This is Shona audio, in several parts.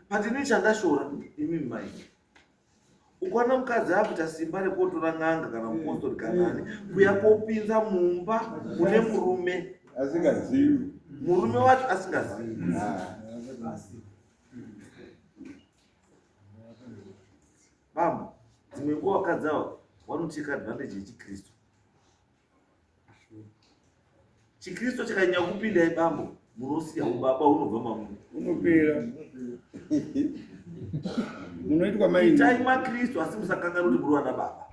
Pandini chandashora imi mai. Ukaona mukadzi akuita simba rekutora n'anga kana mupostori kana ani kuya kopinza mumba mune murume asingazivi, murume wacho asingazivi. Bambo, dzimwe nguva vakadzi ava vanoteka advantage yechiKristu. chiKristu chikanyanya kupindai bambo, munosiya ubaba unobva mamuri, unopera. Munoitwa maini. Itai maKristu asi musakanganwa kuti muri vana baba.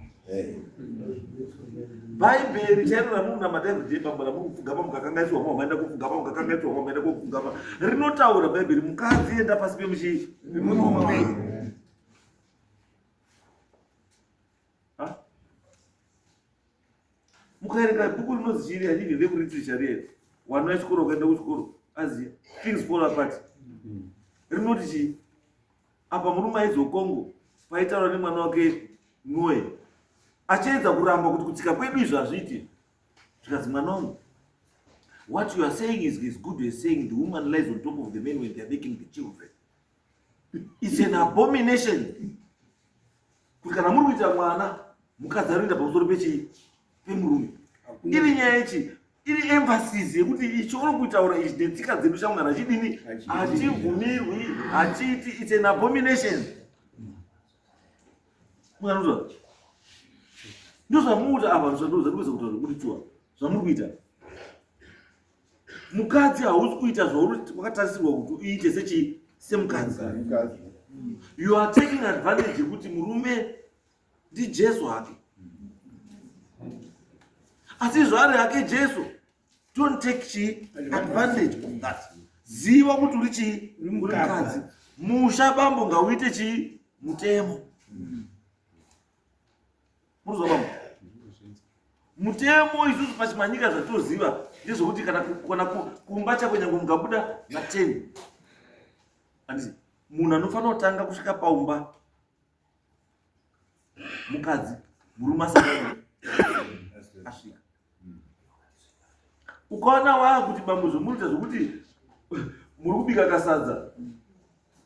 Bhaibheri chairo ramunonamata everyday bambo, ramurikupfugama mukakangaiswa mwa maenda kupfugama, mukakangaiswa mwa maenda kupfugama, rinotaura Bhaibheri mukadzi enda pasi pemurume. Mukaerenga bhuku rinonzi chiri handibve vekuritrisha riyeri, wana wechikoro ukaenda kuchikoro aziya things fall apart. Rinoti chii? Apa murume aizokongo paitaura nemwana wake Noe achiedza kuramba kuti kutsika kwedu izvo hazviiti. Zvikazi mwana wangu, what you are saying is good. You are saying the woman lies on top of the men when they are making the children. It's an abomination. Kuti kana muri kuita mwana mukadzi anoenda pamusoro pemurume. Iri nyaya ichi, iri emphasis yekuti ichi uri kutaura ichi netsika dzedu shamwari hachidini, hachibvumirwi, hachiiti. It's an abomination. Mwanuzwa ndo zvamuita apa, ndozvamuita kutaura kuti chua zvamuri kuita. Mukadzi hausi kuita zvawakatarisirwa kuti uite semukadzi. You are taking advantage yekuti murume ndiJesu hake. Asi zvari hake Jesu, don't take advantage of that. Ziva kuti uri mukadzi. Musha bambo ngauite mutemo. Muruzwa bambo? Mutemo isusu pachimanyika zvatoziva ndezvokuti kana kumba chako nyange mungabuda na10, handisi munhu anofanira kutanga kusvika paumba mukadzi, murume asati asvika. Ukaona wakuti bambo zvomuita zvokuti muri kubika kasadza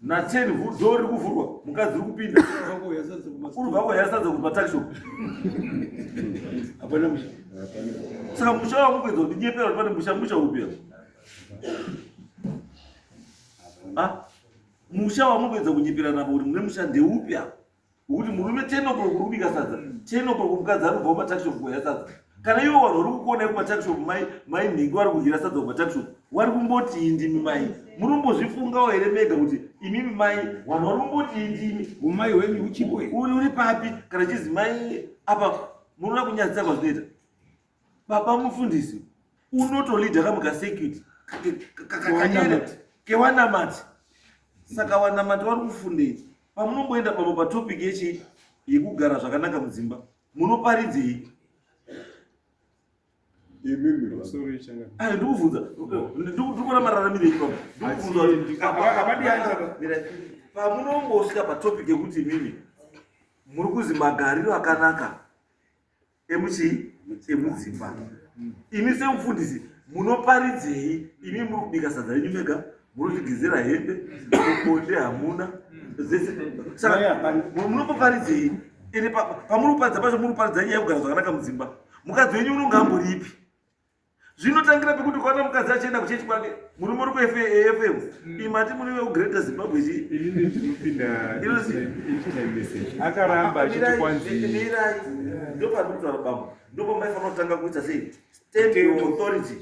na10 dhoo riri kuvhurwa, mukadzi uri kupinda, urubva kwayasadza kuti patakishop. Hapana musha. Saka musha wamukuedza kuti nyepera kuti pane musha upera. Musha wamukuedza kunyepera napo kuti mune musha ndeupya. Ukuthi murume 10 o'clock uri kubika sadza, 10 o'clock mukadzi arikubva kumatakishop kwayasadza. Kana iwe vanhu vari kukuona kumatakishop mai nhingi vari kudyira sadza kumatakishop, wari kumboti indimi mai. Munombozvifungawo here mega kuti imimi mai, vanhu vari kumboti indimi. Umai hwenyu uchipo uri papi? Kana chizi mai apa munoda kunyadzisa kwazvinoita. Baba mufundisi unotolidha kamukasekiti kewanamati. Saka wanamati vari kufundei. Pamunomboenda pamo patopiki yekugara zvakanaka mudzimba, munoparidzei? Ndikubvunza, ndikuona mararamiro enyika. Pamunombosvika patopiki yekuti imimi muri kuzi magariro akanaka emudzimba, imi semufundisi munoparidzei? Imi muri kubika sadza renyu mega, munotigezera hembe, bonde hamuna. Saka munomboparidzei? Pamunoparidza pacho munoparidza nyaya yekugara zvakanaka mudzimba. Mukadzi wenyu unonga amboripi? Zvinotangira pekuti ukaona mukadzi achienda kuchechi kwake, murume uri kuFM, imati muri weGreater Zimbabwe akaramba achitikwanzira. Ndo panokutaura bambo, ndo pamaifanira kutanga kuita sei? State your authority.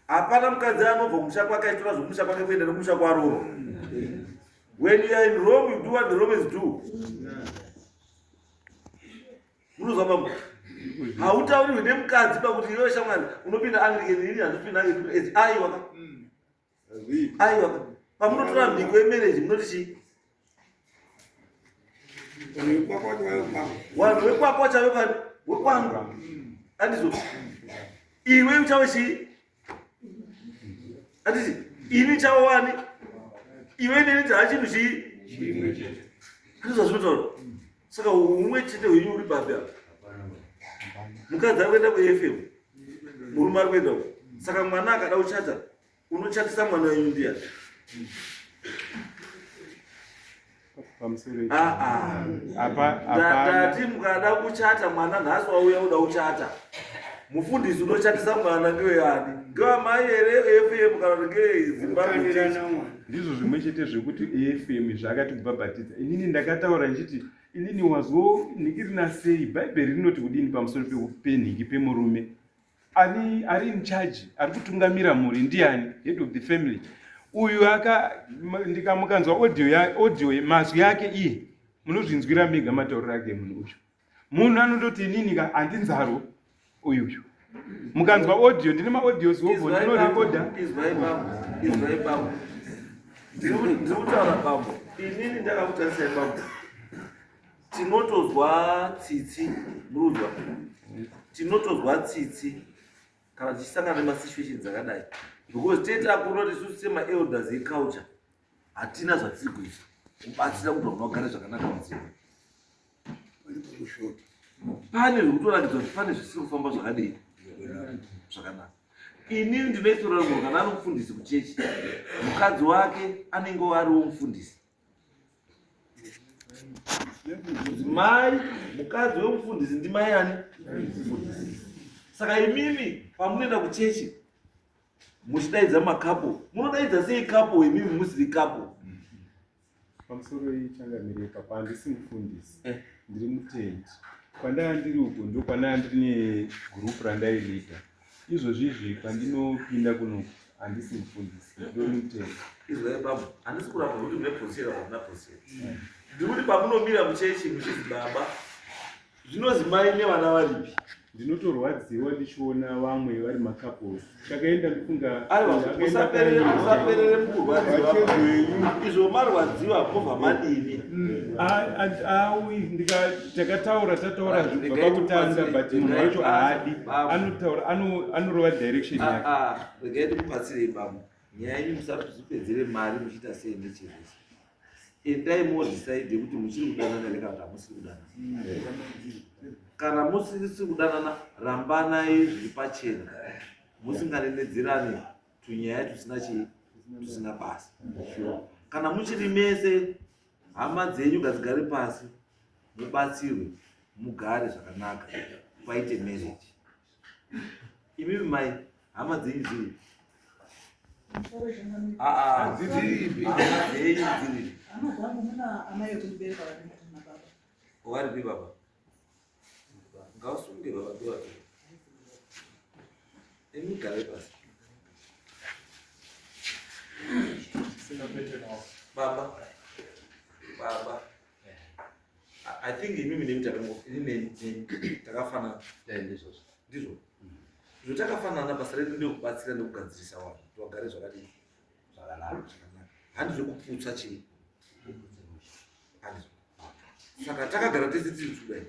Hapana mukadzi anobva kumusha kwake aitora zvomusha kwake kuenda nomusha kwaroro. When you are in Rome, you do what the Romans do. Munozwa bambo? Hautaurirwi nemukadzi pakuti iwe shamwari unopinda Anglican, ini handopinda Anglican. Aiwa. Pamunotora mhiko yemarriage munoti chii? Wanhu wekwako wachave pani? Wekwangu. Handizvo? Iwe uchave chii? Handisi? Ini chava wani? Iwe neni hachinhu chii? Handizvo zvinotaura. Saka umwe chete hwenyu uri babi apa. Mukadzi ari kuenda kuFM, murume ari kuenda. Saka mwana akada kuchata, unochatisa mwana wenyu ndiani? pamusoro ndati mukada kuchata mwana nhasi wauya uda kuchata mufundisi unochatisa mwana ngeweyani ngewamai here FM kana kuti ngezimbabwe? ndizvo zvimwe chete zvekuti AFM zvakatibhabhatidza. Inini ndakataura ndichiti inini wazonhikirina sei bhaibheri rinoti kudini pamusoro penhiki pemurume ari in charge, ari kutungamira mhuri. Ndiani? Head of the family. Uyu ndikamukanzwa audio mazwi yake iye munozvinzwira mega matauriro ake munhu uyu. Munhu anototi inini handinzaro uyuyu. Mukanzwa audio, ndine maaudios wobvo ndinorekodha. Izwai bambo, ndikutaura bambo, inini ndakakutarisai bambo, tinotozwa tsitsi murudwa, tinotozwa tsitsi kana tichisangana nemasituations akadai, because tetakuroti isusu semaelders eculture hatina zvatiri kuita kubatsira kuti vanhu vagare zvakanaka mudzimba. Pane zvekutoratidza kuti pane zvisiri kufamba zvakadii zvakanaka. Inini ndinoitora munhu kana ari mufundisi kuchechi, mukadzi wake anenge ariwo mufundisi. Mai mukadzi wemufundisi ndimai ani? Mufundisi. Saka imimi pamunoenda kuchechi muchidaidza makapo, munodaidza sei kapo imimi musiri kapo? Pamusoro ichangamire papa handisi mufundisi, ndiri mutendi. Kwandanga ndiri uko ndo kwandanga ndine gurupu randairiita. Izvozvizvi pandinopinda kuno handisi mufundisi, ndiri mutendi. Izvai baba, handisi kuramba kuti muneposera pamunaposera. Ndikuti pamunomira muchechi muchizi baba, zvinozi mai nevana varipi? Ndinotorwadziwa ndichiona vamwe vari makaposi. Chakaenda ndifunga usaperere mukurwadziwa. Izvo marwadziwa mobva madini? Tataura zvibva pakutanga but munhu wacho haadi. Anorova direction yake. Regai ndikubatsirei baba. Nyaya yenyu musazvipedzere mari muchiita sei nechezvese. Endai modecide kuti muchiri kudanana here kana kuti hamusiri kudanana. Kana musiri kudanana, rambanai zviri pachena, musinganenedzerane tunyaya tusina basa. Kana muchiri mese, hama dzenyu ngadzigare pasi, mubatsirwe, mugare zvakanaka, paite marriage. Imimi mai, hama dzenyu dziri? Dziri. Waripi baba? Ngausunge baba doa. Emigare pasi. Baba. I think imimi takafana ndizvo. Zvotakafana basa redu ndekubatsira nekugadzirisa vanhu kuti vagare zvakadii zvakanaka. Handizvo kuputsa chii. Saka takagara tese tiri kudai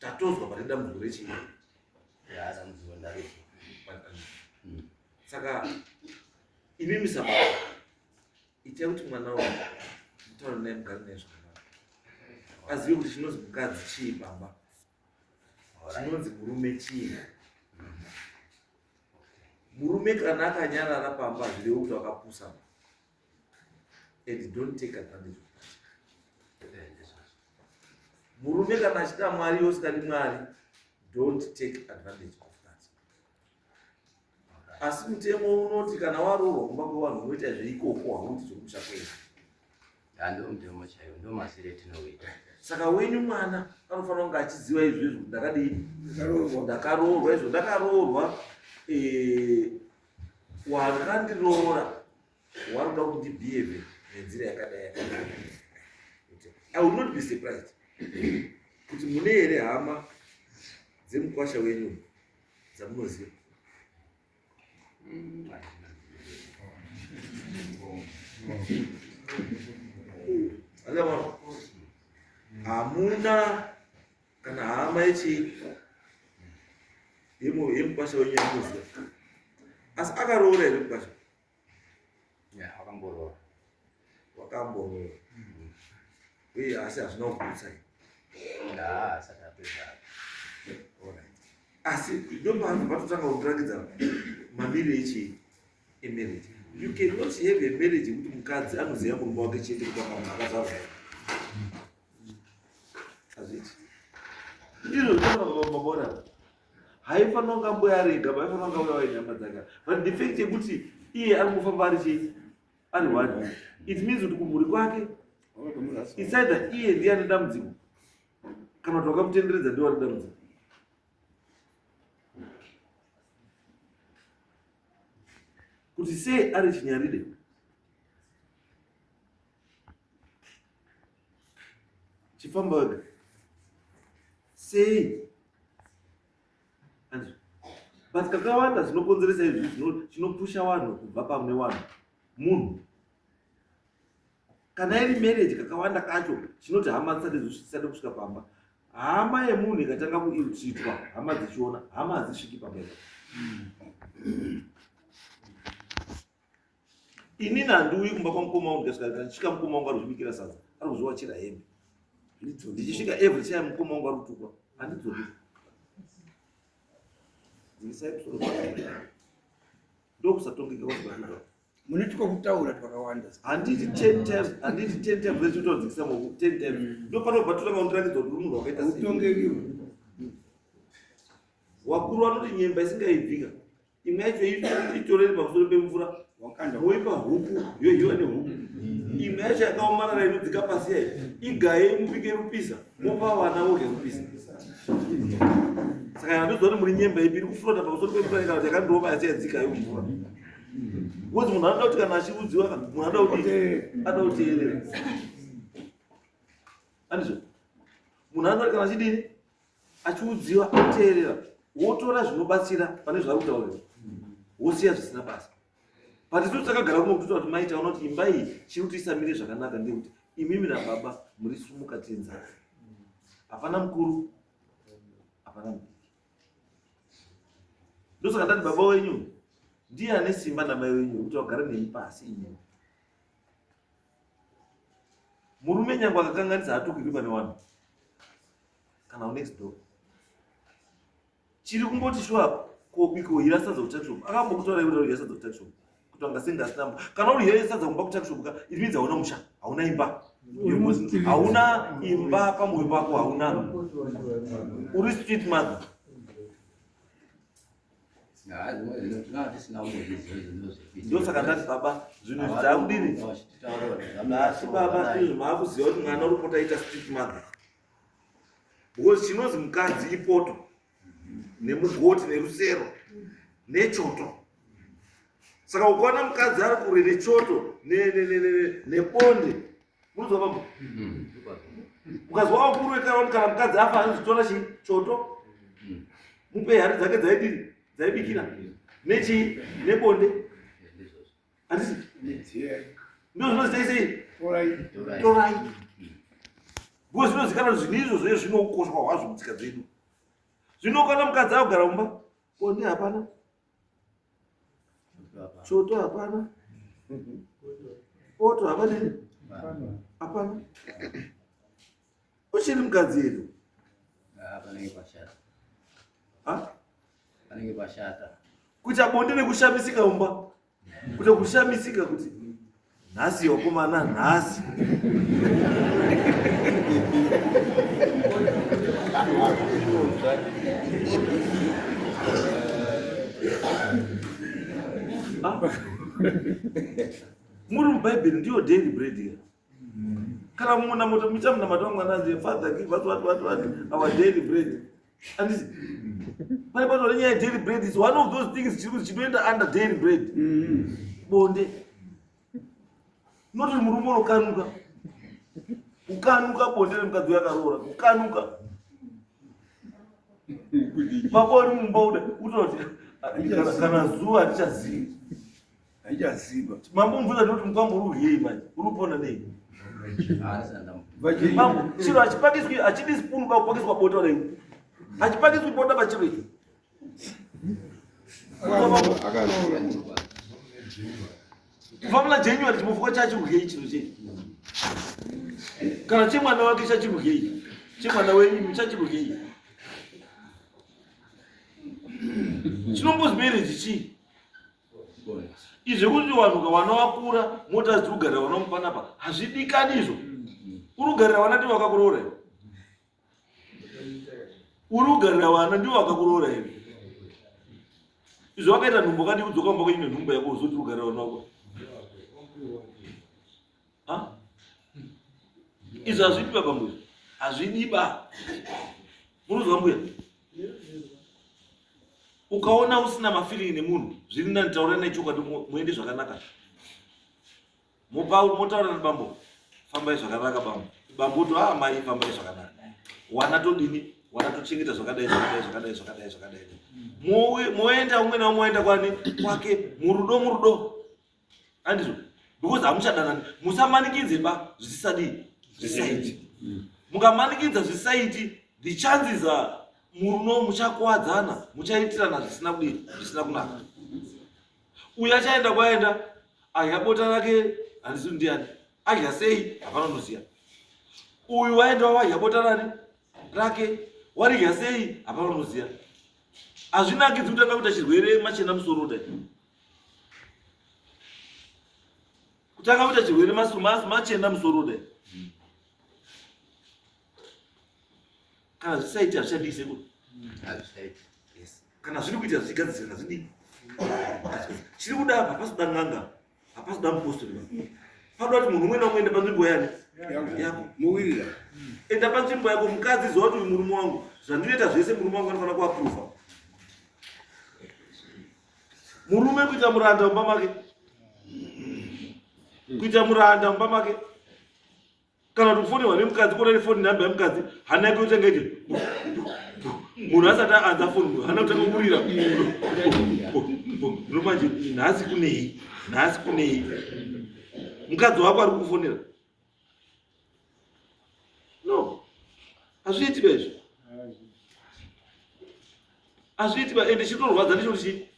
tatozwa pane dambudziko rechii. Saka imimi sababa itai kuti mwana wangu mutaure naye mugare naye zvakanaka. Azive kuti chinonzi mukadzi chii baba, chinonzi murume chii. Murume kana akanyarara pamba zvirevo kuti wakapusama. And don't take advantage of that. Murume kana achida Mwari usikadi Mwari, don't take advantage of that. Asi mutemo unoti kana waroorwa kumba kwevanhu unoita zveikoko hauti zvokumushakwena. Ndo mutemo chaiwo, ndo masire tinoita. Saka wenyu mwana anofanira kunge achiziva izvezvo kuti ndakadii, ndakaroorwa izvo ndakaroorwa, wakandiroora wari kuda kuti ndibhiheve nenzira yakadai. I will not be surprised kuti mune here hama dzemukwasha wenyu dzamunoziva. Hamuna kana hama yemukwasha wenyu yamunoziva. Asi akaroora here mukwasha? Wakamboroora. Wakamboroora. Uye asi hazvina kugutsa. Asi ndopanhu patotanga kuratidza mamiriro emarriage. You cannot have a marriage kuti mukadzi anoziva murume wake chete kuti akazvarwa. ndizvo zvinofanira mabona haifanira kunga mbuya arega haifanira kunga uya wainyama dzaka but the fact yekuti iye ari kufamba ari chii ari one it means kuti kumhuri kwake it's either iye ndiye ane dambudziko kana kuti wakamutenderedza ndiye ane dambudziko. Kuti sei ari chinyaride chifamba wega sei but kakawanda zvinokonzeresa izvi chinopusha vanhu kubva pamwe vanhu munhu kana iri marriage kakawanda kacho chinoti hama dzisati kusvika pamba hama yemunhu ikatanga kuitwa hama dzichiona hama hadzisviki pamba. Inini handiuyi kumba kwamukoma wangu ndikasvika mukoma wangu ari kuzvibikira sadza ari kuzviwachira hembe ndichisvika every time mukoma wangu ari kutukwa handidzoki dzisaimusoro ndokusatongeka kwazvakuita munotiko kutaura twakawanda handiti 10 times vechitodzikisa moku 10 times ndopano bvatotanga undirakidza kuti munhu wakaita utongeriwa wakuru vanoti nyemba isingaibvika imwe yacho itoreri pamusoro pemvura moipa huku yoyiwa nehuku imwe yacho yakaomarara inodzika pasi yayo igaye mupike rupisa mopa vana vodya rupisa. Saka handozva kuti muri nyemba ipi iri kufurota pamusoro pemvura kana kuti yakandova yachayadzika yo mvura because munhu anoda kuti kana achiudziwa munhu anoda kuteerera andizvo munhu anoda kuti kana achidini achiudziwa ateerera wotora zvinobatsira pane zvari kutaurira wosiya zvisina basa. But itu takagara kuno kuti kuti maita unoti imba iyi chiri kuti isamire zvakanaka ndekuti imimi nababa muri sumuka tenzana hapana mukuru hapana mudiki. Ndosaka ndati baba wenyu ndiye ane simba namai wenyu kuti vagare nemi pasi inyu. Murume nyange akakanganisa hatukirwi pane vanhu kana next door chiri kungoti shuwa kobiko ira sadza kutakshop akambokutaura kuti ira sadza kutakshop kuti angasenga asina kana uri here sadza kumba kutakshop ka it means hauna musha hauna imba hauna imba pamoyo pako hauna uri street mother. Ndosaka ndati baba zvinhu zvakudini asi baba izvo maakuziva kuti mwana uri kupota aita street mother because chinozi mukadzi ipoto nemugoti nerusero nechoto. Saka ukaona mukadzi ari kure nechoto nebonde munozwa baba ukazwa wakuru wekaraoni kana mukadzi afa anozitora chii choto mupe hari dzake dzaidini dzaibikira nechi nebonde handisi ndo zvinozitai torai because zvinozikana kuti zvinhu izvozvo zvinoukosha hwazvo mutsika dzedu. Zvino kana mukadzi akugara mumba bonde hapana choto hapana poto hapana hapana uchiri mukadzi yedu kuita bonde nekushamisika mumba kuita kushamisika kuti nhasi wakomana nhasi muri mubhaibheri ndiyo daily bread kana muna moto muchamunamata wamwana father give us what our daily bread andisi pane pato renyaya daily bread is one of those things chinoenda under daily bread bonde noti murume unokanuka ukanuka bonde remukadzi yakaroora ukanuka mabori mumba uda utoti kana zuva hatichaziva mambo mubvunza ndoti mukwambo uri uryei manje uri kupona nei mambo chiro hachipakiswi hachidi spunu pakupakiswa bota rei hachipakiswi bota pachiro icho kufamula January chimufuko chachiryei chiro chechi kana chemwana wake chachiryei chemwana wenyu chachiryei chinombozimere chichi izvo kuti vanhu kavana vakura mota dzirikugarira vana mupanapa hazvidikani izvo uri kugarira vana ti vakakuroora uri kugarira vana ndivo vakakuroora here. Izvo wakaita nhumbo kadi kudzoka mba kweine nhumbo yako uzoti kugarira vana vako. Izvo hazvidiba pamwe, hazvidiba. Munozwa mbuya? Ukaona usina mafeeling nemunhu, zviri nani taura naye chokwadi muende zvakanaka. Motaura nabambo, fambai zvakanaka bambo. Bambo to mai fambai zvakanaka. Wana todini, wana tochengeta zvakadai. Moenda umwe naumwe oenda kwake murudo. Andizvo. Because hamuchadanani, musamanikidze ba zvisaiti. Mukamanikidza zvisaiti, the chances are muchakwadzana, muchaitirana zvisina kunaka. Uyu achaenda kwaenda, adya bota rake, handisi ndiani. Adya sei, hapana unoziya. Uyu waenda wadya bota rake, waridya sei, hapana unoziya. Hazvinakidzi kutanga kuita chirwere machena musoro dai. Kutanga kuita chirwere machena musoro dai. Kana zvisaiti hazvishandise kuti. Yes. Kana zviri kuita zvichigadzirana zvidii. Chiri kuda apa hapasi kuda n'anga, hapasi kuda mupostori. Panoda kuti munhu umwe naumwe ende panzvimbo yako. Muwirira. Enda panzvimbo yako, mukadzi zova kuti uyu murume wangu. Zvandinoita zvese murume wangu anofanira kuapuruva. Murume kuita muranda mumba make. Kuita muranda mumba make. Kana kuti kufonirwa nemukadzi, kuona foni namba yemukadzi, hana yake utengeje. Munhu asati aanza foni, hana kutanga kurira. Nomanje nhasi kunei. Mukadzi wako ari kufonera. No. Hazviiti bezvo. Hazviiti ba ende chitorwadza ndicho kuti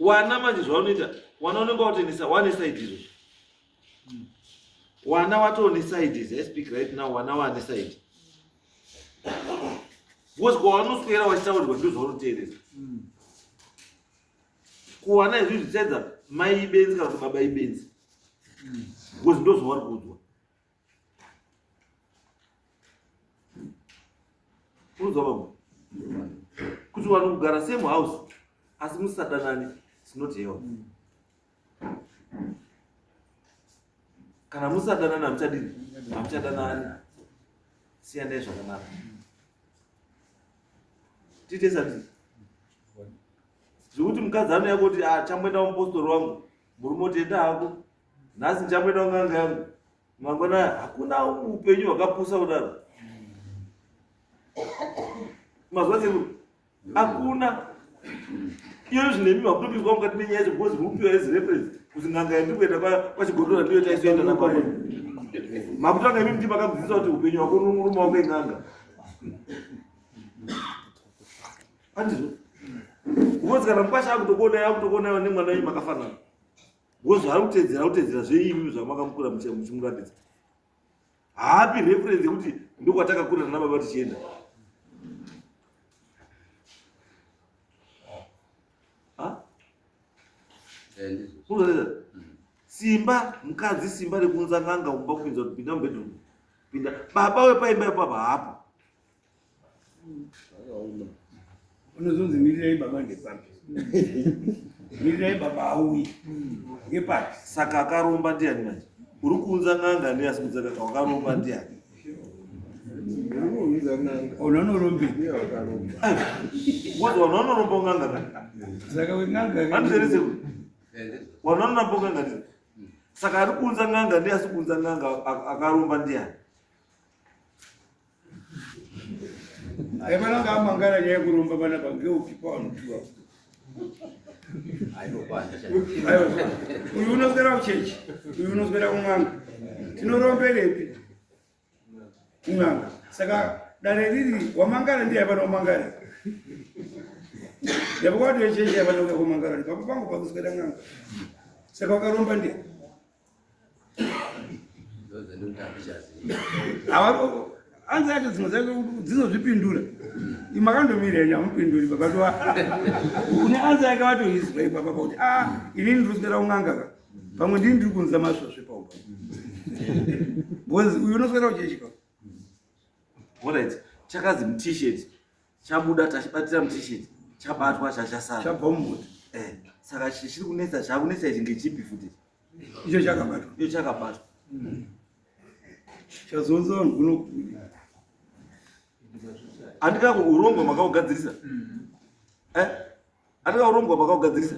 wana manje zvaunoita, wana unenge watenesa wane side izvo. Wana watone side, I speak right now, wana wane side. Because kwawanoswera wachitaurirwa ndizvo zvaunoteeresa. Kuwana izvi zvichedza mai ibenzi kana kuti baba ibenzi. Because ndizvo zvavari kuudzwa. Unozwa baba? Kuti vanhu kugara same house asi musadanani, it's not healthy. Kana musadanani hamuchadanani. Siyanai zvakanaka. Tiite sati. Zvekuti mukadzi anouya kuti chamboenda mupostori wangu, murume kuti enda hako. Nhasi chamboenda n'anga yangu. Mangwana hakuna upenyu hwakapusa kudaro. Mazwa sekuru. Hakuna. Iyo zvinemiwa kutopiswa mukati menyaya yacho because mupiwa as reference. Kuti n'anga yandikuenda pachigodoro ndiyo taisoenda napamo. Makutanga imi mti makadzidzisa kuti upenyu hwako murume wako ing'anga. Handizvo. Because kana mukasha akutokuona nemwana wenyu makafanana. Because ari kutedzera zveimi zvamakambukura muchimuratidza. Haapi reference yekuti ndokwatakakurana nababa tichienda. Simba mukadzi simba rekunza n'anga umba kupinza kuti pinda mubedroom. Pinda baba wepaimba ipapo haapo. Unozonzi mirirai baba ngepapi. Mirirai baba auyi. Ngepapi. Saka akaromba ndiani manje? Uri kuunza n'anga ndiasi kunza n'anga wakaromba ndiani? Unonorombi. Wazo wanonoromba n'anga. Saka n'anga. Andizerese kuti. Wanonoromba n'anga ndiani? Saka ari kuunza n'anga ndiasi kunza n'anga akaromba ndiani? Aibana ngamangana nyaya kuromba bana bange ukipa wantuwa. Uyu unoswera kuchechi, uyu unoswera kumwanga. Tinoromberepi? Kumwanga. Saka dare riri wamangana ndiye bana wamangana. Ndipo kwati wechechi yabana kumangana. Papa pangu pakuswera mwanga. Saka wakaromba ndiye. Awaro anza yacho dzinozvipindura. Imakandomira nyamupinduri babatoa. Une anza yake watoizwa ibaba kuti inini ndoswera un'anga. Pamwe ndini ndiri kunza masvosve paupa. Bozi uyu unoswera uchechika. Alright, chakazi mu-t-shirt. chabuda tachibatira mutisheti chabatwa chachasara chabva mumota saka chiri kunetsa chakunetsa ichi ngechipi futi icho chakabatwa iyo chakabatwa chazonza vanhu kuno andikako urongwa makaugadzirisa andikaurongwa makaugadzirisa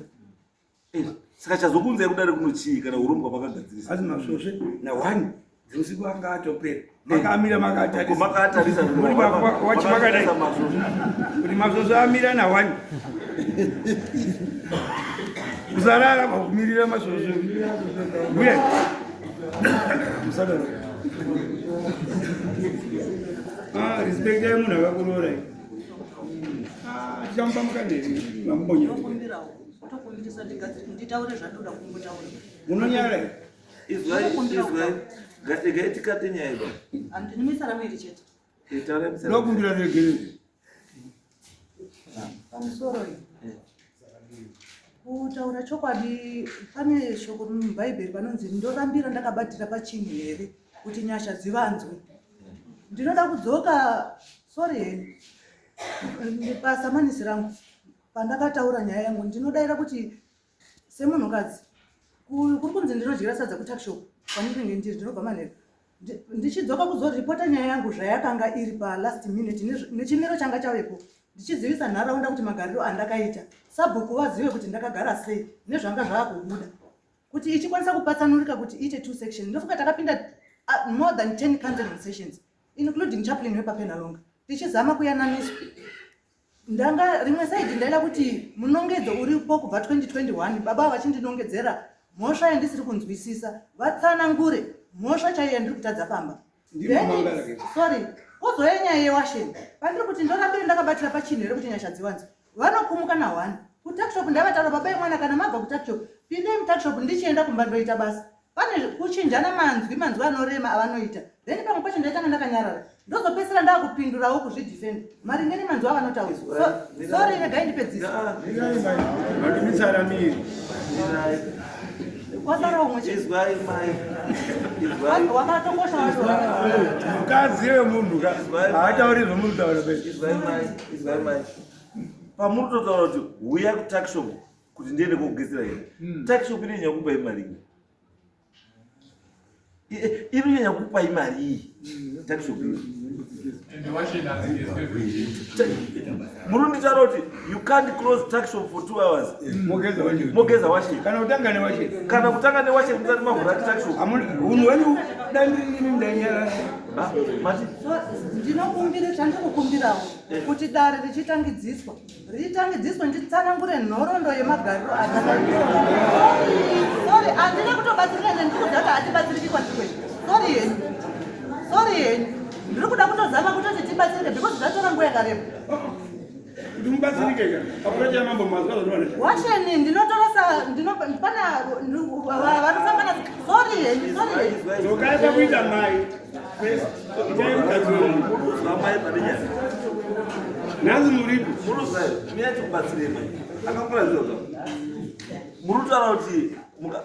saka chazokunzai kudare kunochii kana urongwa makagadzirisa asi masvosve na1 usiku anga atopera makamira makaatarisa wachimakadai kuti masvosve amira na1 kusarara pakumirira masvosve uye musadaro respect ya munhu akakurorai tichamupa mukanheri mamubonya munonyara izwai tikate nyaya ido ndokumbira negerezi pamusoro kutaura chokwadi pane shoko mubhaibheri panonzi ndorambira ndakabatira pachinhu here kuti nyasha dzivanzwe. Ndinoda kudzoka sorry pasamanisi rangu pandakataura nyaya yangu ndinodaira kuti semunhukadzi kuri kunzi ndinodyira sadza kutakshop panenge ndiri ndinobva manheru ndichidzoka kuzoripota nyaya yangu zvayakanga iri palast minute nechimiro changa chavepo ndichizivisa nharaunda kuti magariro andakaita sabhuku vazive kuti ndakagara sei nezvanga zvaakubuda kuti ichikwanisa kupatsanurika kuti iite 2 section ndofunga takapinda more than 10 counseling sessions including chaplain wepapenalonga tichizama kuyananiswa ndanga rimwe saidi ndaida kuti munongedzo uripo kubva 2021 baba vachindinongedzera mhosva yandisiri kunzwisisa vatsanangure mhosva chaiyo yandiri kutadza pamba sorry kozouya nyaya yewasheni pandiri kuti ndorambiri ndakabatira pachinhu here kuti nyasha dziwanze vanokumuka na1 kutakshop ndavataura baba imwana kana mabva kutakshop pindei mutakshop ndichienda kumba ndoita basa pane kuchinjana manzwi anorema avanoita then pamwe pacho ndaitanga ndakanyarara ndozopesera ndakupindurawo kuzvidefend maringe nemanzwi avanotaura sorry regai ndipedzisa kwasara umwe wakatokosha wacho mukadzi wemunhu haatauri zvomunhu taura pamunototaura kuti uya kutakshop kuti ndiende kokugezera here takshop inonyanya kupai mari inonyanya kupai mari iyi takshop murunditaura kuti you can't close takshop for 2 hours mogeza washeni kana kutanga newasheni kana kutanga newasheni musati mavhurati takshop unhu wenyu dandirini mudanyara mati ndinokumbira chandinokumbirawo kuti dare richitangidziswa nditsanangure nhoroondo yemagariro sorry handina kutobatsirika ndikudzaka hatibatsiriki kwatikwei sorry henyu ndiri kuda kutozama kutoti tibatsirike because zvatora nguva yakareba kuti mubatsirike apuracha mambo mazwa washeni ndinotorasa pana vanosangana sorry henyu zokaita kuita mai amai panenyaya nhanzi muripi munozai miyachikubatsirema akakura zviroka munotaura kuti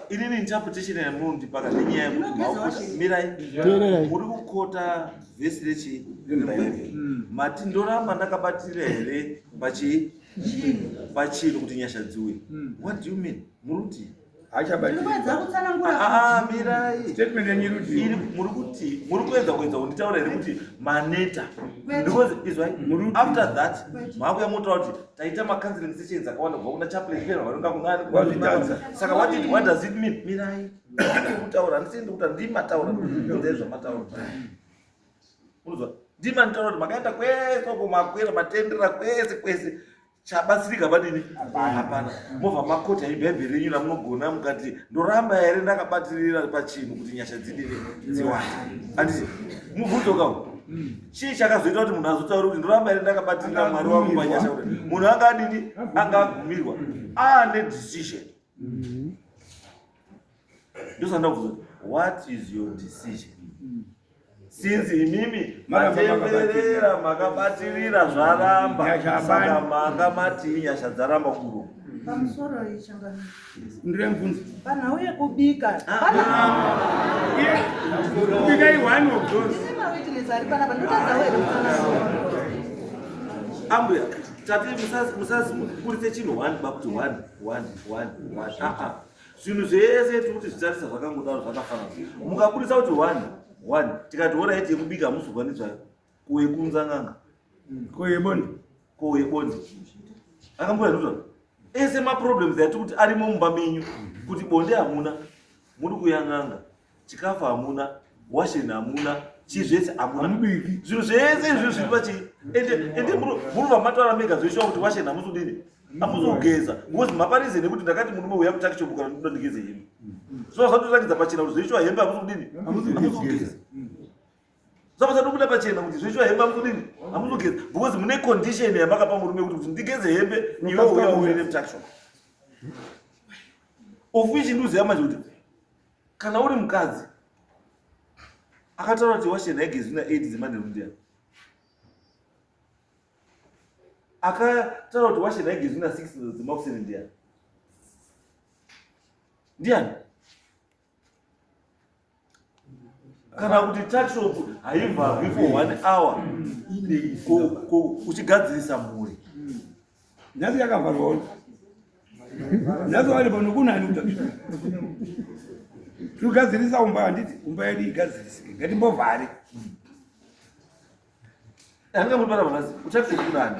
inini interpretation yamunondipaka nenyaya yekuti mirai muri kukota vhesi rechi mati ndoramba ndakabatira here pachinhu kuti nyasha dziuye what do you mean muruti mirai statement yenyiruti muri kuti muri kuedza kunditaura here kuti maneta because izwai after that makuya motaura kuti taita macounseling sessions akawanda kubva kuna chaplain pena vanonga kunani saka what does it mean mirai kutaura ndisindi kuti ndimataura nzai zvamataura unozwa ndimanditaura kuti makaenda kwese uko makwera matendera kwese chabatsirika padini hapana movha makota ibhaibheri renyu ramunogona mukati ndoramba here ndakabatirira pachinhu kuti nyasha dzidini dziwanda handiti mubvudzoka chii chakazoita kuti munhu azotaura kuti ndoramba here ndakabatirira mwari wangu panyasha kuti munhu anga adini anga agumirwa aane decision ndosanda kuzoti what is your decision since imimi matemberera makabatirira zvaramba saka manga mati nyasha dzaramba kuro pamusoro ichangani ndire mvunzo panhauye kubika kubika i1 of those mawitness ari panapa ndotadzawo here ambuya tate musasimukurise chinhu 1 bakuti 1 zvinhu zvese tikuti zvitarisa zvakangodaro zvakafanana mukabudisa kuti 1 tikati oraiti yekubika hamuzokwanisi zvayo kuyekunza ng'anga koyebondi akambuya ndozvana ese maproblems ati kuti arimo mumba menyu kuti bonde hamuna muri kuyang'anga chikafu hamuna washeni hamuna chizvese hamuna zvinhu zvese izvo zviri pachii ende muri vamataura mega zvoishiwa kuti washeni hamuzodini hamuzogeza because maparizeni nekuti ndakati murume uya kutakishopu kana ndoda ndigeze hembe zvova zvatotangidza pachena kuti zvoishiwa hembe hamuzodini hamuzogeza zvava zvatobuda pachena kuti zvoishiwa hembe hamuzodini hamuzogeza because mune condition yamakapa murume kuti ndigeze hembe iwe uya uine mutakishopu of which nduziva manje kuti kana uri mukadzi akataura kuti washeni haigezi zvina 8 dzemande rundiya akataura kuti washeni haigezi zvina 6 dzemakuseni ndiyani ndiani kana kuti touchshop haivharwi for 1 hour uchigadzirisa mhuri nhasi yakavharwawo nhasi vari pano kunani kuti tirigadzirisa umba handiti umba yedu igadzirisike ngatimbovhare handingamuri pana nhasi utakishop kunani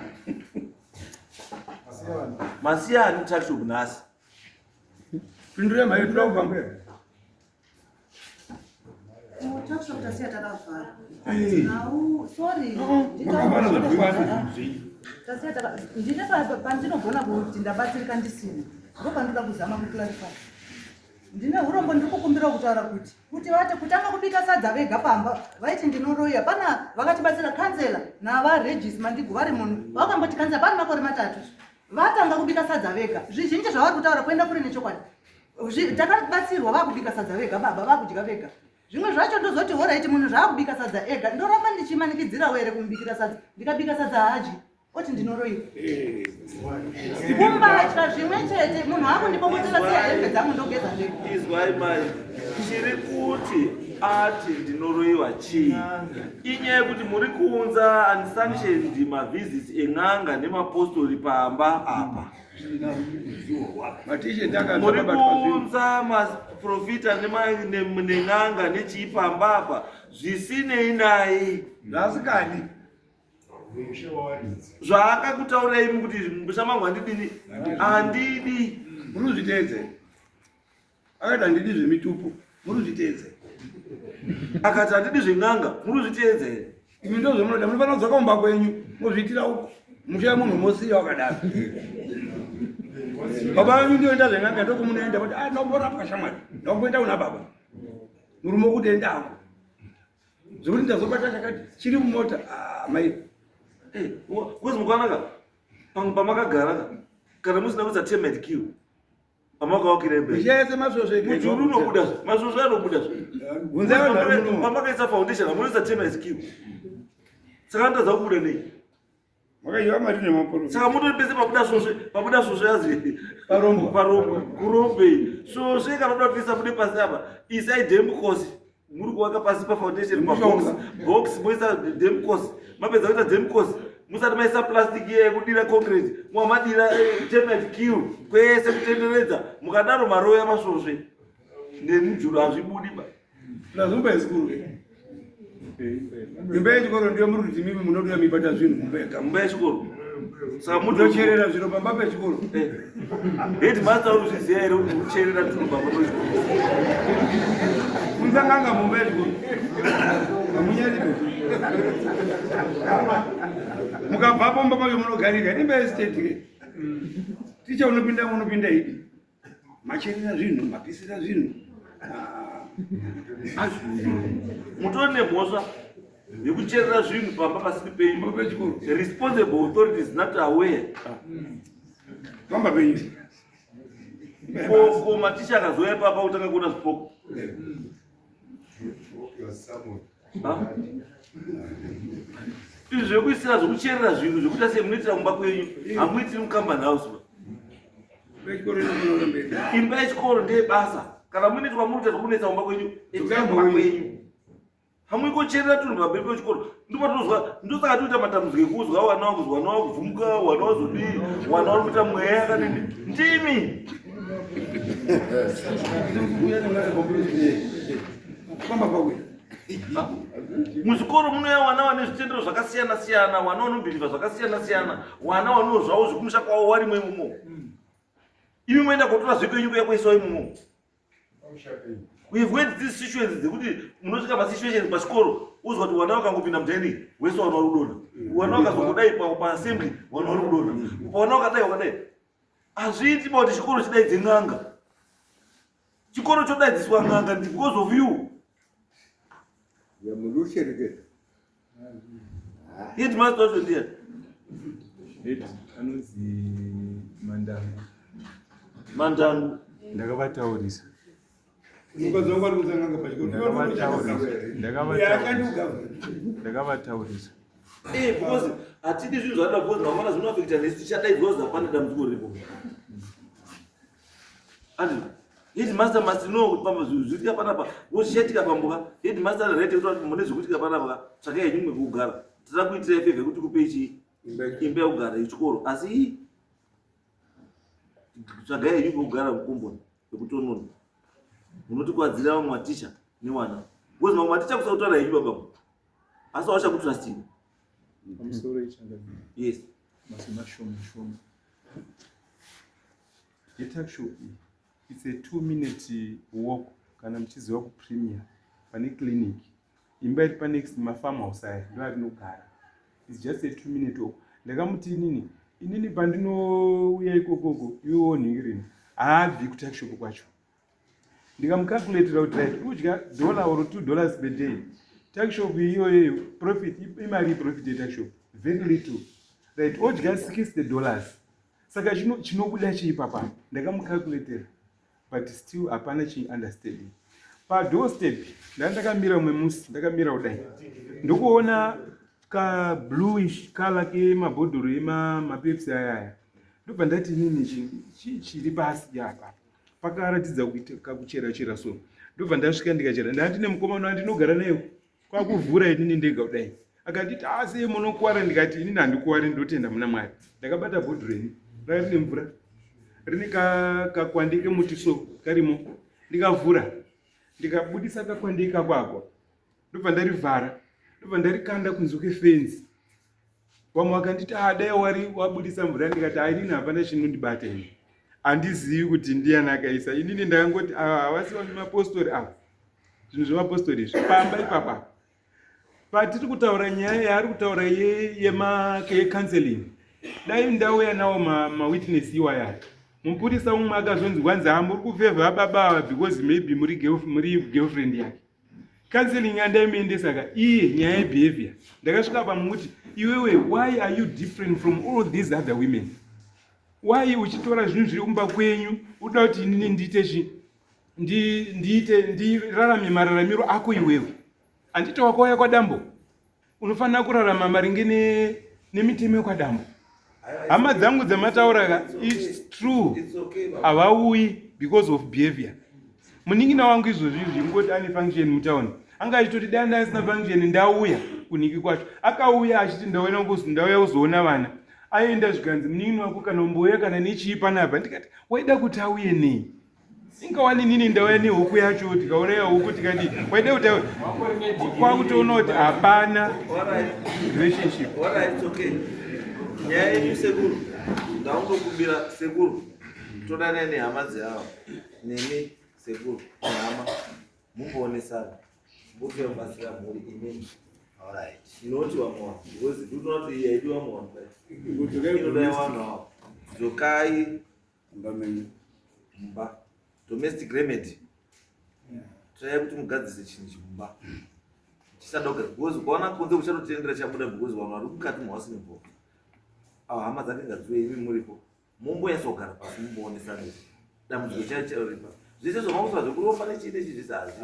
masiyani utakishop nhasi pindure mhai toda kufamba Takashop tasiya takavhara. Sorry. Ndine pandinogona kuti ndabatsirika ndisina ndopandinoda kuzama kuclarify. Ndine urombo ndiri kukumbira kutaura kuti vati kutanga kubika sadza vega pamba vaiti ndinoroya pana vakatibatsira kansela navaregis mandigo vari munhu vakamboti kansela pani makore 3 vatanga kubika sadza vega zvizhinji zvavari kutaura kuenda kuri nechokwadi takabatsirwa vakubika sadza vega baba vakudya vega zvimwe zvacho ndozoti horaiti munhu zvaakubika sadza ega ndoramba ndichimanikidzirawo here kumubikira sadza ndikabika sadza haji oti ndinoroiwa kumbatya zvimwe chete munhu akundipomotera seya hembe dzangu ndogeza ndega izwai mai chiri kuti ati ndinoroiwa chii inyaya yekuti muri kuunza unsanctioned mavisits en'anga nemapostori pamba apa muri kuunza maprofita nen'anga nechipamba apa zvisinei naye zvasikadi zvaakakutaurirai kuti mushamangu handidini handidi munozviteedze akati handidi zvemitupu munozviteedze akati handidi zven'anga munozviteedze imi ndozvemunoda munofana kudzoka mumba kwenyu mozviitira uko mushaya munhu mosiya wakadaro baba vanyu ndioenda zven'anga ndokomunoenda kuti nomborapwa shamwari ndakumboenda kuna baba murume kuti endako zvokuti ndazobata chakati chiri mumota mai kwezi mukwanaka pamakagara kana musina kuisa temed q pamakawakirembeese masvosve mujuru unobuda masvosve anobuda pamakaisa foundation hamunoisa temed q saka ndoza kubuda nei makaiva mari nemaporo saka mutopese pabuda svosve yazi parombo kurombe svosve kana uda kuisa bude pasi apa isai demcosi muri kuvaka pasi pafoundation mabox moisa demcosi mapedza kuita demcosi musati maisa plastiki yekudira concrete mwamadira temed q kwese kutenderedza mukadaro maroya masvosve nemujuru hazvibudi ba lazumba yesikuru imba yechikoro ndiyo muri kuti mimi munoduya mibata zvinhu mumba yechikoro saka mutocherera zviro pamba pechikoro headmaster uruzviziva here kuti ucherera tunhu pamba pechikoro munsanganga mumba yechikoro amunyaripe mukabvapo mba mayo munogarika imba yestate ticha unopinda munopinda idi macherera zvinhu mapisira zvinhu mutori nemhosva yekucherera zvinhu pamba pasini penyu pechikoro responsible authorities not aware pamba penyu ko maticha akazoya papa kutanga kuona zvipoko izvi zvekuisira zvokucherera zvinhu zvokuita sei munoitira mumba kwenyu hamuitiri mukambani house imba yechikoro ndeyebasa kana munoitwa munoita zvokunoisa mumba kwenyu itai mumba kwenyu hamwikocherera tunhu pamberi pechikoro ndopatinozwa ndosaka toita matambudziko ekuzwa wana wakuvhumuka wana wazodii wana wari kuita mweya yakadini ndimi muzvikoro munouya wana vane zvitendero zvakasiyana siyana wana vanobhirivha zvakasiyana siyana wana vanoo zvavo zvekumusha kwavo varimo imomo imi moenda kotora zvekwenyu kuya kwaiswa imomo. We've went these situations dzekuti munosvika pasituations pachikoro uzwa kuti wana wakangopinda muteni wese wana vari kudonha wana wakazongodai paassembly wana vari kudonha wana wakadai hazviiti pa kuti chikoro chidaidze n'anga chikoro chodaidziswa n'anga because of you. Headmaster wacho ndiye anonzi Mandangu ndakavataurisa ndakavataurisa because hatidi zvinhu zvada because mangwana zvinoafekta nesu tichadaidzwa kuti hapana dambudziko riripo. And headmaster must know kuti pamba zviitika panapa wochichatika pamboka headmaster ane right yekuti mune zvekuitika panapa tsvakai henyu mwekugara tira kuitira ifevhe kuti kupei chii imba yekugara yechikoro asi tsvagai henyu kwekugara mukomboni yekutonona munotikwadzira vamwe maticha newana because mamwe maticha kusautaura henyu babapo asi vachakutrustinga pamusoro ichanga yes mazimashoma yetakshop it's a 2-minute walk kana muchiziva kupremier pane clinic imba iri panext mafarmhouse aya ndo arinogara. It's just a 2-minute walk. Ndakamuti inini pandinouya ikokoko iwewo nhingirini haabvi kutakshop kwacho ndikamukalkulatira kuti right udya $1 or $2 per day takshop iyoyo profit imari profit yetakshop very little right odya $60 saka chinobuda chiipapa ndakamukalkulatira but still hapana chiunderstanding. Padoorstep ndakamira umwe musi ndakamira kudai ndokuona ka bluish color kemabhodhoro emapepsi ayaya ndobva ndati inini chiri pasi apa pakaratidza kuti kakuchera so ndobva ndasvika ndikachera ndati nemukomana wandinogara naye kwakuvhura inini ndega kudai akanditi asi munokuwara ndikati inini handikuwari ndotenda muna Mwari. Ndakabata bhodhoro ini rari nemvura rine kakwande kemuti so karimo ndikavhura ndikabudisa kakwande kakwakwa ndobva ndarivhara ndobva ndarikanda kunze kwefenzi. Vamwe vakanditi dai wari wabudisa mvura ndikati inini hapana chinondibata ini handizivi kuti ndiani akaisa inini ndakangoti havasiwa nemapostori ava zvinhu zvemapostori izvi pamba ipapa patiri kutaura nyaya yaari kutaura yecounseling dai ndauya nawo mawitness iwayaya mupurisa umwe akazonzi wanzi muri kufevha baba because maybe muri girlfriend yake counseling andaimuendesa ka iye nyaya yebehavior ndakasvika pamuti iwewe why are you different from all these other women why uchitora zvinhu zviri kumba kwenyu uda kuti inini ndirarame mararamiro ako iwewe handiti wakauya kwadambo unofanira kurarama maringe nemitemo yekwadambo. Hama dzangu dzamataura ka it's true havauyi because of behavior. Muningina wangu izvozvi zvingoti ane function mutauni anga achitoti dai asina function ndauya kunhiki kwacho akauya achiti ndauya kuzoona vana aenda zvikanzi munini wako kana umbouya kana nechii panapa ndikati waida kuti auye nei ingawani nini ndauya nehuku yacho tikauraya huku tikati waida kuti kwakutoona kuti hapana relationship. Nyaya yenyu sekuru ndaundokumbira sekuru todanai nehama dzeavo nemi sekuru nehama mumboonesana mufemubatsira mhuri imweni inoti vamwe vanhu because ndinoona kuti iyi haidi vamwe vanhu inodai vanhu avo dzokai mumba domestic remedy toyai kuti mugadzise chinhu chimumba chisadauka because kwaona kunze kuchatotendera chabuda because vanhu vari mukati mawasinembo hama dzake ngadziwe imi muripo mumbonyasogara pasi mumboonesana dambudziko chacho ripa zvese zvamakuta zvekuropa nechiite chizvisi hazvi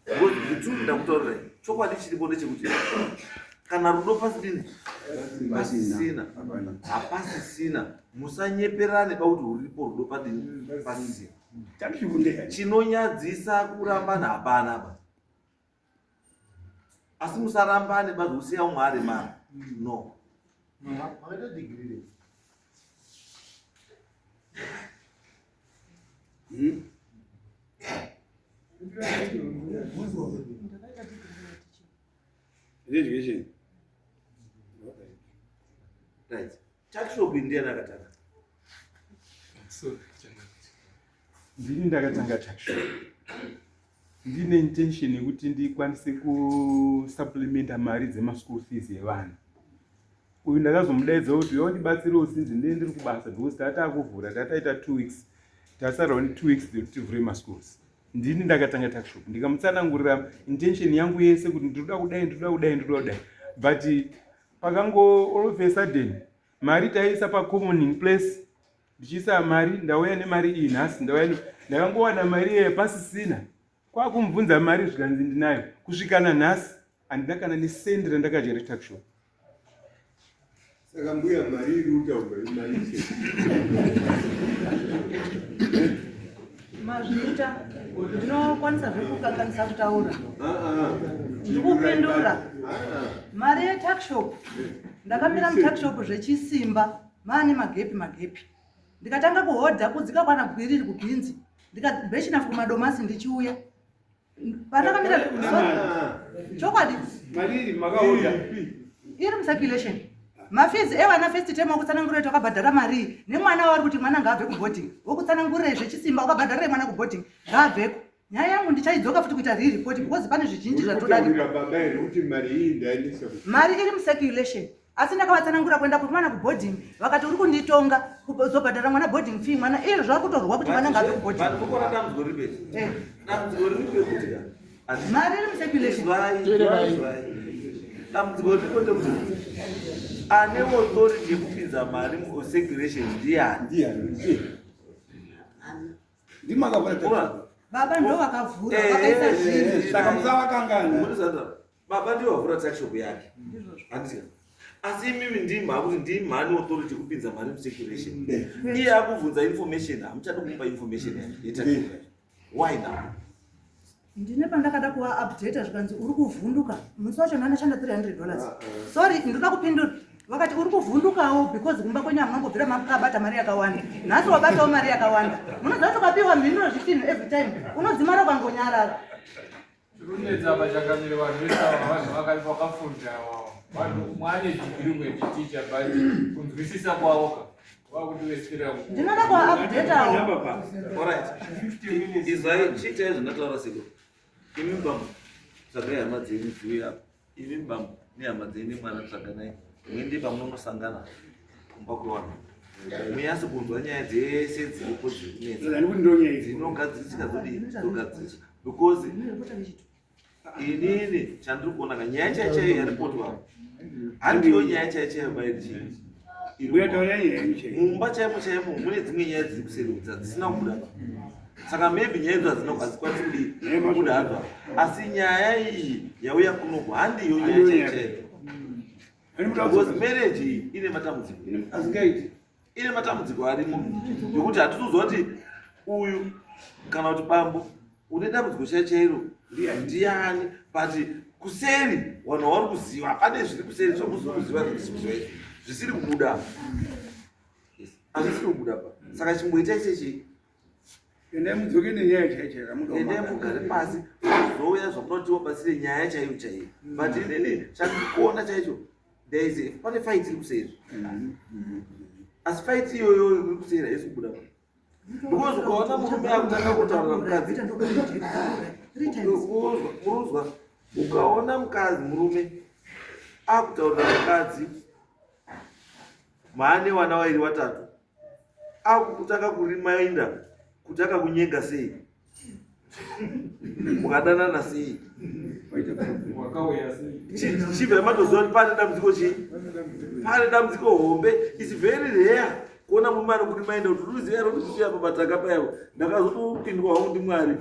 because zvitu ndakutaurirai chokwadi chiripo ndechekuti kana rudo pasidini pasisina hapasisina musanyeperane pakuti ruripo rudo padini pasisina chinonyadzisa kurambana hapana apa asi musarambane bazosiya umwe ari mara no Education. right takshop ndiye nakataka ndini ndakatanga takshop ndine intention yekuti ndikwanise kusupplementa mari dzemaschool fees evana. Uyu ndakazomudaidza kuti yondibatsirewo sinzi ndiye ndiri kubasa because tatakuvhura tataita 2 weeks tasara one 2 weeks kuti tivhure maschools. Ndini ndakatanga takshop ndikamutsanangurira intention yangu yese kuti ndinoda kudai but pakango all of a sudden mari taisa pacommoning place ndichiisa mari ndauya nemari iyi nhasi ndakangowana mari iye pasisina kwakumubvunza mari zvikanzi ndinayo kusvikana nhasi handina kana nesendi randakajere takshop. Saka mbuya mari iri utaurwa imaite. Mazvita ndinokwanisa zvekukanganisa kutaura ndikupindura mari yetakshop ndakamira mutakshop zvechisimba maane magepi ndikatanga kuhodha kudzika kwana gwiriri kubhinzi ndikabhechina kumadomasi ndichiuya pandakamira chokwadi Mariri makaoda. iri musirculation mafizi evana first term okutsanangurira wakabhadhara mari nemwana wari kuti mwana ngaabve kuboarding wokutsanangurira zvechisimba wakabhadharira mwana kuboarding ngaabveko. Nyaya yangu ndichaidzoka futi kuita report because pane zvizhinji zvatodari. Baba iri kuti mari iyi ndainisa. Mari iri musirculation asi ndakavatsanangura kuenda kuti mwana kuboarding vakati uri kunditonga kuzobhadhara mwana boarding fee mwana iyo zvakutorwa kuti mwana ngaabve kuboarding. Mari iri musirculation. Dambudziko rinoite kuti ane authority yekupinza mari musirculation ndiani? Ndimakavura. Baba ndo vakavhura vakaisa zvinhu. Saka musavakangana. Baba ndiyo wavhura takshop yake. Handiti. Asi mimi ndima kuti ndimhani authority yekupinza mari musirculation. Iye akubvunza information hamuchadi kumupa information yetakshop. Why now? Ndine pandakada kuva update zvikanzi uri kuvhunduka musi wacho ndanoshanda $300. Sorry ndinoda kupindura vakati uri kuvhundukawo because kumba kwenyu hamunongobvira makabata mari yakawanda nhasi wabatawo mari yakawanda munoziva kuti ukapiwa mhinduro zvifinhu every time unodzimara ukangonyarara runedza pachakamire vanhu vesava vanhu vakati vakafunda vanhu mwane digiri mwechiticha but kunzwisisa kwavoka wakuti vesira ndinoda kuvaupdatawo. Alright. Izai chita izvinotaura seko. Imi bambo saka hama dzenyu dziuya. Imi bambo nehama dzenyu mwana tsakanai. Mwende pamunongosangana kumba kwevanhu. Muyase kunzwa nyaya dzese dziripo dzinonetsa. Dzinonga dzisikazodii because inini chandiri kuona kanyaya chaichayo yaripotwa handiyo nyaya chaichayo bairichi mumba chaimo mune dzimwe nyaya dziri kuserudza dzisina kubuda saka maybe nyaya idzo hadzikwanisi kubuda hadzo asi nyaya iyi yauya kunoku handiyo nyaya chaichayo because marriage iyi ine matambudziko arimo yokuti hatitozwa kuti uyu kana kuti bambo une dambudziko chaichairo ndiani but kuseri vanhu vari kuziva pane zviri kuseri zvamusiri kuziva zvisiri kubuda hazvisiri kubuda pa saka chimboitai sechi endai mudzoke nenyaya chaichaira endai mugare pasi zouya zvamunoti wabatsire nyaya chaiyo chaiyo but inini chandikuona chaicho ndaize pane fight iri kuseri asi fight iyoyo iri kuseri haisi kubuda pa because ukaona murume akutanga kutaurira mukadzi muruzwa ukaona mukadzi murume akutaurira mukadzi maane vana vairi vatatu akutaka kurimainda kuti akakunyenga sei mukadanana sei chibva matoziva kuti pane dambudziko chii pane dambudziko hombe is very rare kuona murume ari kurimainda kuti ruziva roti kusiya pamatanga payavo ndakazotopindwa hangu ndimwari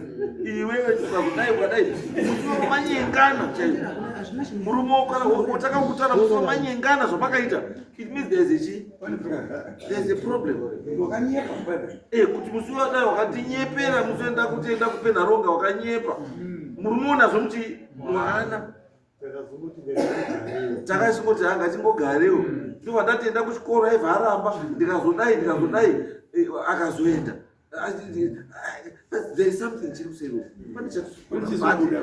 iwewe chikakudai ukadai musiwo manyengana chaivo murume wakataka kutara musiwo manyengana zvamakaita it means there's a problem kuti musiwo wadai wakatinyepera musoenda kutienda kupenharonga wakanyepa murume unazvo muti mwana takasingoti hanga chingogarewo ndiwa ndatenda kuchikoro aibva aramba ndikazodai akazoenda. There is something chiri kusero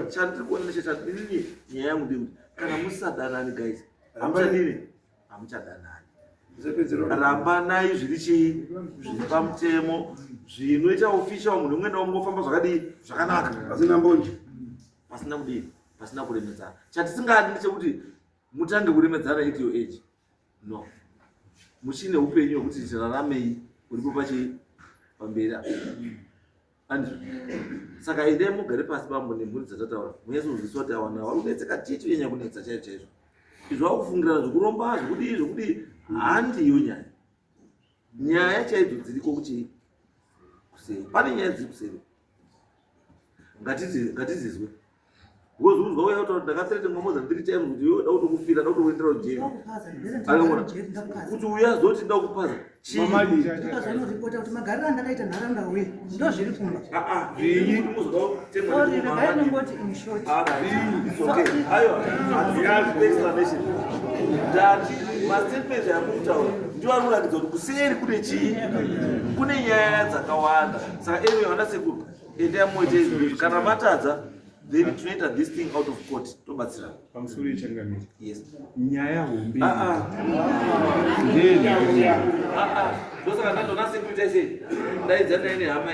chandiri kuona chechanini nyaya yangu ndekuti kana musadanani guys hamuchadanani. Rambanai zviri chii zviri pamutemo zvinoita official munhu umwe naumwe ungofamba zvakadii zvakanaka pasina mbonje pasina kuremedzana. Chatisingadi ndechekuti mutange kuremedzana at your age. No, muchine upenyu hwekuti tiraramei uripo pamberi. Saka endai mugare pasi bambo nemhuri dzatataura munyatsoziviswa kuti awana vari kunetseka ticho yenya kunetsa chaizvo chaizvo. Izvo vakufungirana zvokuromba zvokudii handiyo nyaya chaidzo dziriko kuti kuseri. Pane nyaya dziri kuseri ngatizizwe. Wozunzwa uya kuti ndakaserete ngomodza 3 times kuti yoda kutokufira da kutoendera jeri. Kuti uyazoti nda kupaza ndikazvanoripota kuti magariro andakaita nharaunda uye ndo zviri kumba. Zvinyi muzwa tema regainongoti in short. It's okay. Ayo, explanation. Ndati mastatement yakutaura ndiwo anoratidza kuti kuseri kune chii, kune nyaya dzakawanda. Saka anyway vana sekuru endai moite izvi kana matadza then tunoita this thing out of court tobatsirana pamusoro yechangamiro. Yes. Nyaya hombe ndosaka ndatona sekuita sei daidzanai nehama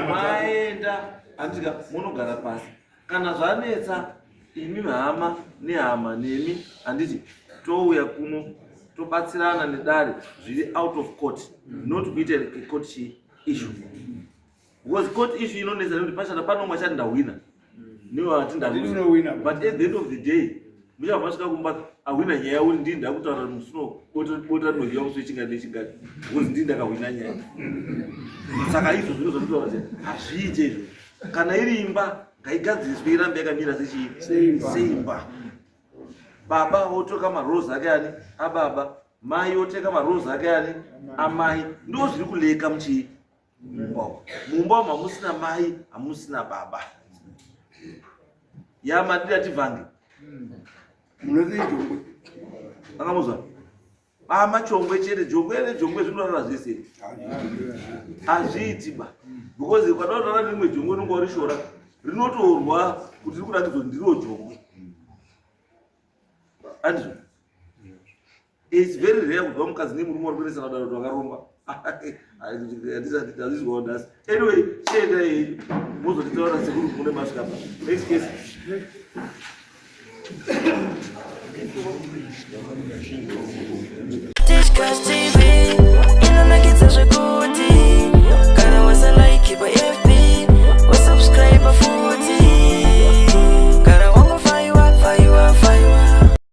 maenda andika munogara pasi kana zvanetsa imi hama nehama nemi handiti touya kuno tobatsirana nedare zviri out of court, not kuita court issue, because court issue inonetsa nekuti pachana panomwe chati ndahwina niwo hatindawina, but at the end of the day muchabva svika kumba ahwina nyaya uri ndii ndakutaura musuno bota rinodyiwa musi wechingadi nechingadi because ndii ndakahwina nyaya. Saka izvo zvino zvanditaura kuti hazviite izvo. Kana iri imba ngaigadziriswe irambe yakamira seimba. Baba otoka marozi ake ani ababa, mai oteka marozi ake ani amai. Ndo zviri kuleka mumba. Mumba hamusina mai hamusina baba. Yamadira tivange munozijongwe akamuzwa machongwe chete jongwe zvinorara zvese hazviiti ba, because kwadaurara rimwe jongwe rinonga rishora rinotorwa kuti riri kuratidza kuti ndiro jongwe. Andizvo it's very rare kubva mukadzi nemurume uri kunesana daro twakaromba. Handizwaonasi. Anyway, chienda iyi muzotitaura sekuru kune masvika pa next case. Disgusting.